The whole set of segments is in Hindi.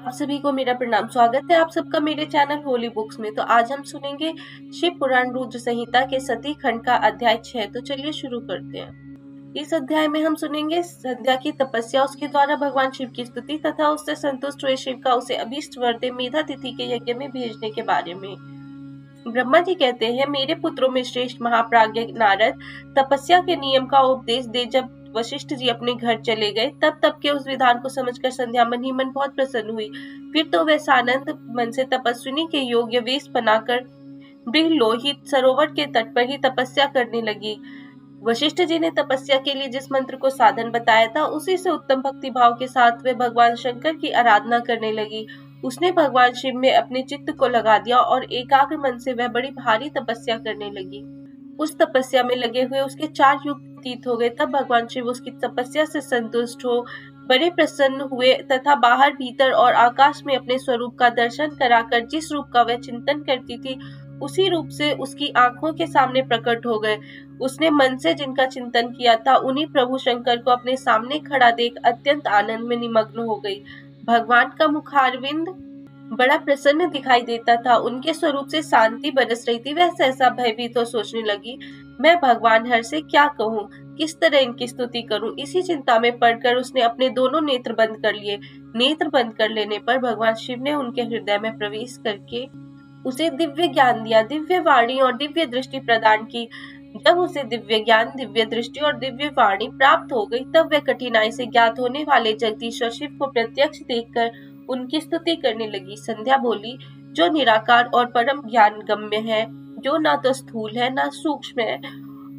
आप सभी को मेरा प्रणाम। स्वागत है आप सबका मेरे चैनल होली बुक्स में। तो आज हम सुनेंगे शिव पुराण रुद्र संहिता के सती खंड का अध्याय 6। तो चलिए शुरू करते हैं। इस अध्याय में हम सुनेंगे संध्या की तपस्या, उसके द्वारा भगवान शिव की स्तुति तथा उससे संतुष्ट हुए शिव का उसे अभीष्ट वर दे मेधा तिथि के यज्ञ में भेजने के बारे में। ब्रह्मा जी कहते हैं, मेरे पुत्रों में श्रेष्ठ महाप्राज्ञ नारद तपस्या के नियम का उपदेश दे जब वशिष्ठ जी अपने घर चले गए, तब के उस विधान को समझकर संध्या मन ही मन बहुत प्रसन्न हुई। फिर तो वह सानंद मन से तपस्विनी के योग्य वेश बनाकर बृहलोहित सरोवर के तट पर ही तपस्या करने लगी। वशिष्ठ जी ने तपस्या के लिए जिस मंत्र को साधन बताया था, उसी से उत्तम भक्ति भाव के साथ वे भगवान शंकर की आराधना करने लगी। उसने भगवान शिव में अपने चित्त को लगा दिया और एकाग्र मन से वह बड़ी भारी तपस्या करने लगी। उस तपस्या में लगे हुए उसके 4 युग व्यतीत हो गए। तब भगवान शिव उसकी तपस्या से संतुष्ट हो बड़े प्रसन्न हुए तथा बाहर भीतर और आकाश में अपने स्वरूप का दर्शन कराकर जिस रूप का वह चिंतन करती थी, उसी रूप से उसकी आंखों के सामने प्रकट हो गए। उसने मन से जिनका चिंतन किया था, उन्हीं प्रभु शंकर को अपने सामने खड़ा देख अत्यंत आनंद में निमग्न हो गई। भगवान का मुखारविंद बड़ा प्रसन्न दिखाई देता था, उनके स्वरूप से शांति बरस रही थी। वह सहसा भयभीत तो सोचने लगी, मैं भगवान हर से क्या कहूँ, किस तरह इनकी स्तुति करूं। इसी चिंता में पड़कर उसने अपने दोनों नेत्र बंद कर लिए। नेत्र बंद कर लेने पर भगवान शिव ने उनके हृदय में प्रवेश करके उसे दिव्य ज्ञान दिया, दिव्य वाणी और दिव्य दृष्टि प्रदान की। जब उसे दिव्य ज्ञान, दिव्य दृष्टि और दिव्य वाणी प्राप्त हो गई, तब वह कठिनाई से ज्ञात होने वाले जगदीश्वर शिव को प्रत्यक्ष देखकर उनकी स्तुति करने लगी। संध्या बोली, जो निराकार और परम ज्ञान गम्य है, जो ना तो स्थूल है, ना सूक्ष्म है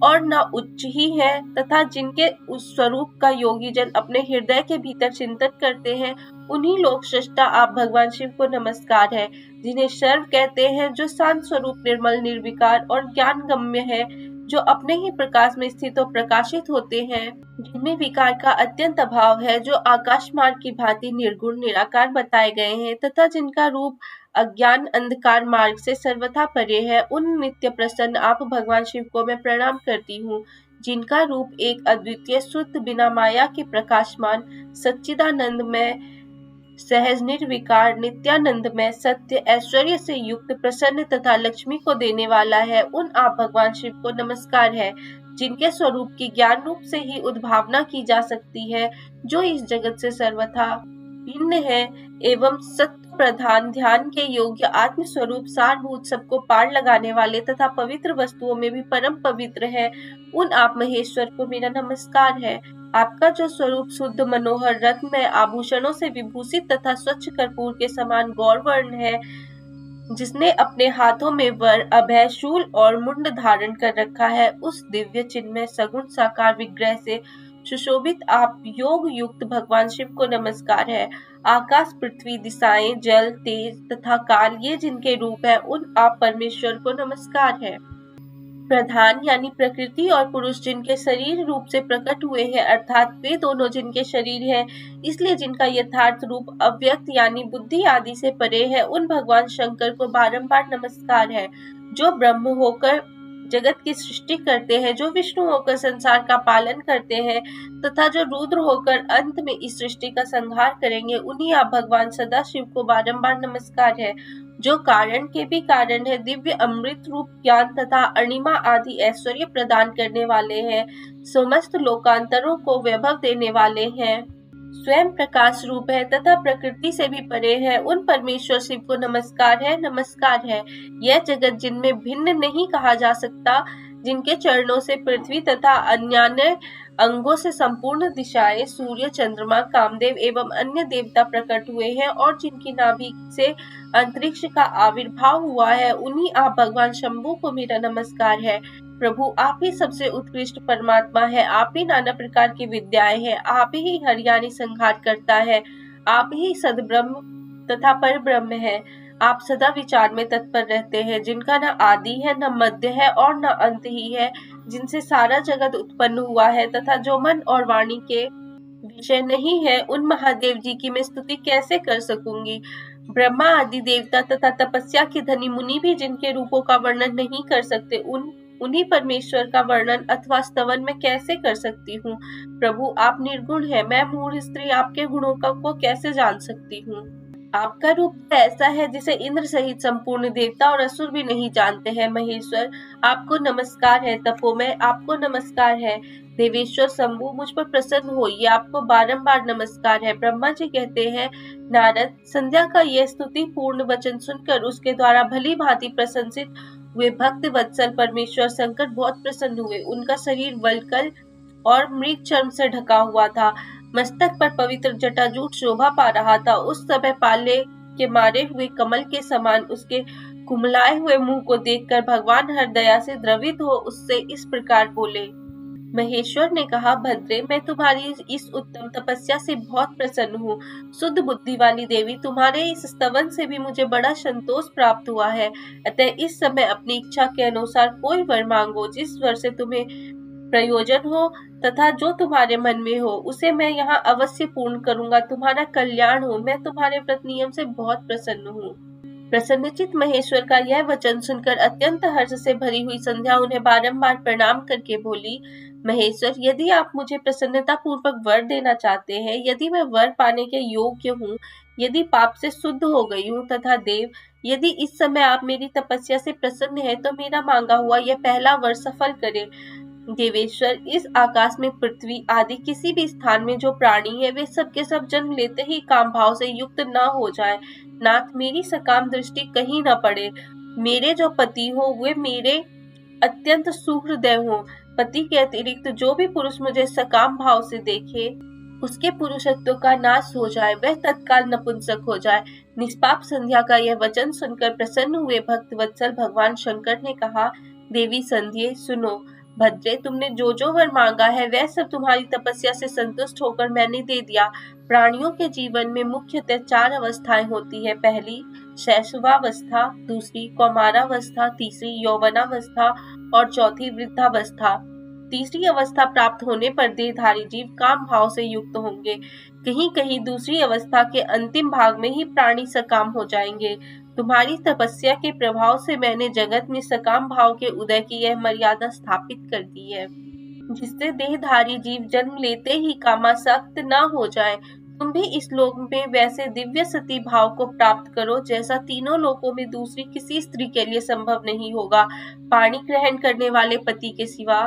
और ना उच्च ही है, तथा जिनके उस स्वरूप का योगी जन अपने हृदय के भीतर चिंतन करते हैं, उन्हीं लोक सृष्टा आप भगवान शिव को नमस्कार है। जिन्हें सर्व कहते हैं, जो शांत स्वरूप निर्मल निर्विकार और ज्ञान गम्य है, जो अपने ही प्रकाश में स्थित और प्रकाशित होते हैं, जिनमें विकार का अत्यंत अभाव है, जो आकाश मार्ग की भांति निर्गुण निराकार बताए गए हैं तथा जिनका रूप अज्ञान अंधकार मार्ग से सर्वथा परे है, उन नित्य प्रसन्न आप भगवान शिव को मैं प्रणाम करती हूँ। जिनका रूप एक अद्वितीय शुद्ध बिना माया के प्रकाशमान सच्चिदानंद में सहज निर्विकार नित्यानंद में सत्य ऐश्वर्य से युक्त प्रसन्न तथा लक्ष्मी को देने वाला है, उन आप भगवान शिव को नमस्कार है। जिनके स्वरूप की ज्ञान रूप से ही उद्भावना की जा सकती है, जो इस जगत से सर्वथा भिन्न है एवं सत्य प्रधान ध्यान के योग्य आत्म स्वरूप सारभूत सबको पार लगाने वाले तथा पवित्र वस्तुओं में भी परम पवित्र है, उन आप महेश्वर को मेरा नमस्कार है। आपका जो स्वरूप शुद्ध मनोहर रत्न में आभूषणों से विभूषित तथा स्वच्छ कर्पूर के समान गौरवर्ण है, जिसने अपने हाथों में वर अभय शूल और मुंड धारण कर रखा है, उस दिव्य चिन्मय सगुण साकार विग्रह से सुशोभित आप योग युक्त भगवान शिव को नमस्कार है। आकाश, पृथ्वी, दिशाएं, जल, तेज तथा काल, ये जिनके रूप है, उन आप परमेश्वर को नमस्कार है। प्रधान यानी प्रकृति और पुरुष जिनके शरीर रूप से प्रकट हुए हैं, अर्थात वे दोनों जिनके शरीर हैं, इसलिए जिनका यथार्थ रूप अव्यक्त यानी बुद्धि आदि से परे है, उन भगवान शंकर को बारंबार नमस्कार है। जो ब्रह्म होकर जगत की सृष्टि करते हैं, जो विष्णु होकर संसार का पालन करते हैं तथा जो रुद्र होकर अंत में इस सृष्टि का संहार करेंगे, उन्हीं आप भगवान सदा शिव को बारंबार नमस्कार है। जो कारण के भी कारण है, दिव्य अमृत रूप ज्ञान तथा अणिमा आदि ऐश्वर्य प्रदान करने वाले हैं, समस्त लोकांतरों को वैभव देने वाले हैं, स्वयं प्रकाश रूप है तथा प्रकृति से भी परे है, उन परमेश्वर शिव को नमस्कार है, नमस्कार है। यह जगत जिनमें भिन्न नहीं कहा जा सकता, जिनके चरणों से पृथ्वी तथा अन्य अंगों से संपूर्ण दिशाएं, सूर्य, चंद्रमा, कामदेव एवं अन्य देवता प्रकट हुए हैं और जिनकी नाभि से अंतरिक्ष का आविर्भाव हुआ है, उन्हीं आप भगवान शंभु को मेरा नमस्कार है। प्रभु, आप ही सबसे उत्कृष्ट परमात्मा है, आप ही नाना प्रकार की विद्याएं हैं, आप ही हरियाणी संहार करता है, आप ही सद्ब्रह्म तथा पर ब्रह्म है। आप सदा विचार में तत्पर रहते हैं, जिनका न आदि है, न मध्य है और न अंत ही है, जिनसे सारा जगत उत्पन्न हुआ है तथा जो मन और वाणी के विषय नहीं है, उन महादेव जी की मैं स्तुति कैसे कर सकूंगी। ब्रह्मा आदि देवता तथा तपस्या के धनी मुनि भी जिनके रूपों का वर्णन नहीं कर सकते, उन्हीं परमेश्वर का वर्णन अथवा स्तवन में कैसे कर सकती हूँ। प्रभु, आप निर्गुण है, मैं मूढ़ स्त्री आपके गुणों को कैसे जान सकती हूँ। आपका रूप ऐसा है जिसे इंद्र सहित संपूर्ण देवता और असुर भी नहीं जानते हैं। महेश्वर, आपको नमस्कार है। तपोमय, आपको नमस्कार है। देवेश्वर शंभु, मुझ पर प्रसन्न होइए, आपको बारंबार नमस्कार है। ब्रह्मा जी कहते हैं, नारद, संध्या का यह स्तुति पूर्ण वचन सुनकर उसके द्वारा भली भांति प्रशंसित हुए भक्त वत्सल परमेश्वर शंकर बहुत प्रसन्न हुए। उनका शरीर वल्कल और मृग चर्म से ढका हुआ था। मस्तक पर पवित्र जटाजूट शोभा पा रहा था। उस समय पाले के मारे हुए कमल के समान उसके कुमलाए हुए मुंह को देखकर भगवान हर दया से द्रवित हो उससे इस प्रकार बोले। महेश्वर ने कहा, भद्रे, मैं तुम्हारी इस उत्तम तपस्या से बहुत प्रसन्न हूँ। शुद्ध बुद्धि वाली देवी, तुम्हारे इस स्तवन से भी मुझे बड़ा संतोष प्राप्त हुआ है। अतः इस समय अपनी इच्छा के अनुसार कोई वर मांगो, जिस वर से तुम्हें प्रयोजन हो तथा जो तुम्हारे मन में हो उसे मैं यहाँ अवश्य पूर्ण करूंगा। तुम्हारा कल्याण हो। मैं तुम्हारे व्रत नियम से बहुत प्रसन्न हूँ। प्रसन्नचित महेश्वर का यह वचन सुनकर अत्यंत हर्ष से भरी हुई संध्या उन्हें बारंबार प्रणाम करके बोली, महेश्वर, यदि आप मुझे प्रसन्नता पूर्वक वर देना चाहते हैं, यदि मैं वर पाने के योग्य हूँ, यदि पाप से शुद्ध हो गई हूँ तथा देव, यदि इस समय आप मेरी तपस्या से प्रसन्न हैं, तो मेरा मांगा हुआ यह पहला वर सफल करें। देवेश्वर, इस आकाश में पृथ्वी आदि किसी भी स्थान में जो प्राणी है वे सब के सब जन्म लेते ही काम भाव से युक्त न हो जाए। नाथ, मेरी सकाम दृष्टि कहीं न पड़े। मेरे जो पति हो वे मेरे अत्यंत सुहृदय हो। पति के अतिरिक्त जो भी पुरुष मुझे सकाम भाव से देखे उसके पुरुषत्व का नाश हो जाए, वह तत्काल नपुंसक हो जाए। निष्पाप संध्या का यह वचन सुनकर प्रसन्न हुए भक्त वत्सल भगवान शंकर ने कहा, देवी संध्या, सुनो। भद्रे, तुमने जो जो वर मांगा है वह सब तुम्हारी तपस्या से संतुष्ट होकर मैंने दे दिया। प्राणियों के जीवन में मुख्यतः 4 अवस्थाएं होती है। पहली शैशवावस्था, दूसरी कौमारावस्था, तीसरी यौवनावस्था और चौथी वृद्धावस्था। तीसरी अवस्था प्राप्त होने पर देहधारी जीव काम भाव से युक्त होंगे। कहीं कहीं दूसरी अवस्था के अंतिम भाग में ही प्राणी सकाम हो जाएंगे। तुम्हारी तपस्या के प्रभाव से मैंने जगत में सकाम भाव के उदय की यह मर्यादा स्थापित कर दी है, जिससे देहधारी जीव जन्म लेते ही कामासक्त न हो जाए। तुम भी इस लोक में वैसे दिव्य सती भाव को प्राप्त करो जैसा तीनों लोकों में दूसरी किसी स्त्री के लिए संभव नहीं होगा। पाणी ग्रहण करने वाले पति के सिवा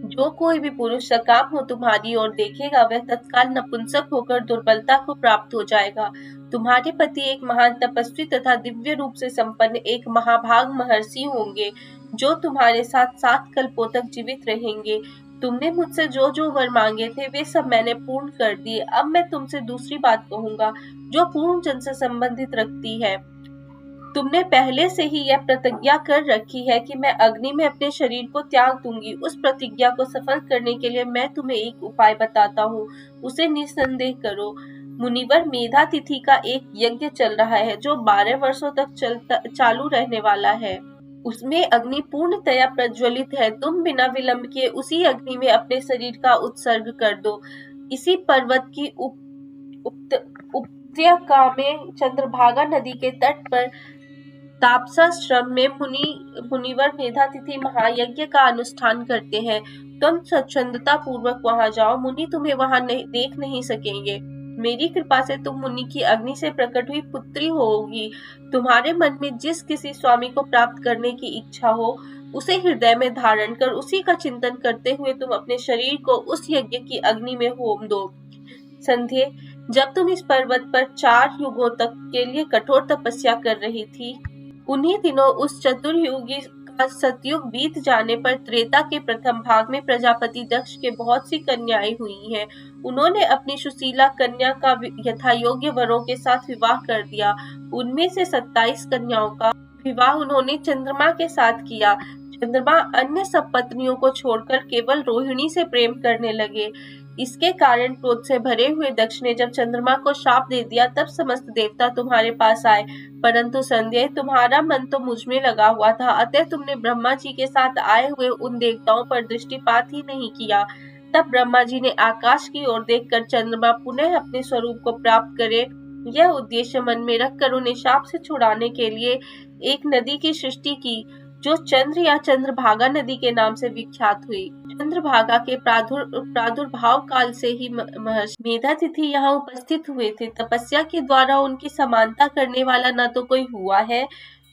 जो कोई भी पुरुष सकाम हो तुम्हारी ओर देखेगा वह तत्काल नपुंसक होकर दुर्बलता को प्राप्त हो जाएगा। तुम्हारे पति एक महान तपस्वी तथा दिव्य रूप से संपन्न एक महाभाग महर्षि होंगे जो तुम्हारे साथ 7 कल्पों तक जीवित रहेंगे। तुमने मुझसे जो जो वर मांगे थे वे सब मैंने पूर्ण कर दिए। अब मैं तुमसे दूसरी बात कहूंगा जो पूर्ण जन से संबंधित रखती है। तुमने पहले से ही यह प्रतिज्ञा कर रखी है कि मैं अग्नि में अपने शरीर को त्याग दूंगी। उस प्रतिज्ञा को सफल करने के लिए मैं तुम्हें एक उपाय बताता हूँ, उसे निसंदेह करो। मुनिवर मेधातिथि का एक यज्ञ चल रहा है जो 12 वर्षों तक चालू रहने वाला है। उसमें अग्नि पूर्णतया प्रज्वलित है। तुम बिना विलंब के उसी अग्नि में अपने शरीर का उत्सर्ग कर दो। इसी पर्वत की उपत्यका में चंद्रभागा नदी के तट पर तापसाश्रम में मुनिवर मेधातिथि महायज्ञ का अनुष्ठान करते हैं। तुम स्वच्छंदता पूर्वक वहां जाओ। मुनि तुम्हें वहां देख नहीं सकेंगे। मेरी कृपा से तुम मुनि की अग्नि से प्रकट हुई पुत्री होगी। तुम्हारे मन में जिस किसी स्वामी को प्राप्त करने की इच्छा हो उसे हृदय में धारण कर उसी का चिंतन करते हुए तुम अपने शरीर को उस यज्ञ की अग्नि में होम दो। संध्या, जब तुम इस पर्वत पर 4 युगों तक के लिए कठोर तपस्या कर रही थी, उन्हीं दिनों उस चतुर्युगी का सतयुग बीत जाने पर त्रेता के प्रथम भाग में प्रजापति दक्ष के बहुत सी कन्याएं हुई हैं। उन्होंने अपनी सुशीला कन्या का यथायोग्य वरों के साथ विवाह कर दिया। उनमें से 27 कन्याओं का विवाह उन्होंने चंद्रमा के साथ किया। चंद्रमा अन्य सब पत्नियों को छोड़कर केवल रोहिणी से प्रेम करने लगे। इसके कारण क्रोध से भरे हुए दक्ष ने जब चंद्रमा को शाप दे दिया तब समस्त देवता तुम्हारे पास आए। परंतु संध्या, तुम्हारा मन तो मुझ में लगा हुआ था, अतः तुमने ब्रह्मा जी के साथ आए हुए उन देवताओं पर दृष्टिपात ही नहीं किया। तब ब्रह्मा जी ने आकाश की ओर देखकर चंद्रमा पुनः अपने स्वरूप को प्राप्त करे यह उद्देश्य मन में रखकर उन्हें शाप से छुड़ाने के लिए एक नदी की सृष्टि की जो चंद्र या चंद्रभागा नदी के नाम से विख्यात हुई। चंद्रभागा के प्रादुर्भाव काल से ही महर्षि मेधातिथि यहाँ उपस्थित हुए थे। तपस्या के द्वारा उनकी समानता करने वाला न तो कोई हुआ है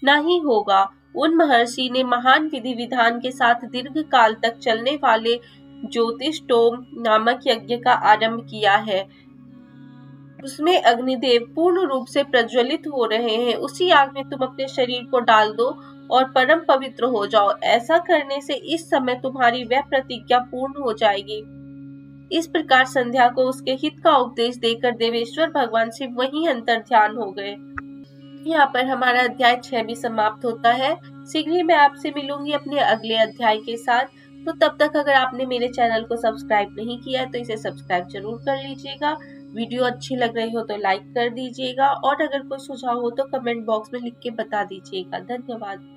न ही होगा। उन महर्षि ने महान विधि विधान के साथ दीर्घ काल तक चलने वाले ज्योतिषोम नामक यज्ञ का आरंभ किया है। उसमें अग्निदेव पूर्ण रूप से प्रज्वलित हो रहे हैं। उसी आग में तुम अपने शरीर को डाल दो और परम पवित्र हो जाओ। ऐसा करने से इस समय तुम्हारी वह प्रतिज्ञा पूर्ण हो जाएगी। इस प्रकार संध्या को उसके हित का उपदेश देकर देवेश्वर भगवान शिव वहीं अंतर ध्यान हो गए। यहाँ पर हमारा अध्याय 6 भी समाप्त होता है। शीघ्र ही मैं आपसे मिलूंगी अपने अगले अध्याय के साथ। तो तब तक अगर आपने मेरे चैनल को सब्सक्राइब नहीं किया है तो इसे सब्सक्राइब जरूर कर लीजिएगा। वीडियो अच्छी लग रही हो तो लाइक कर दीजिएगा और अगर कोई सुझाव हो तो कमेंट बॉक्स में लिख के बता दीजिएगा। धन्यवाद।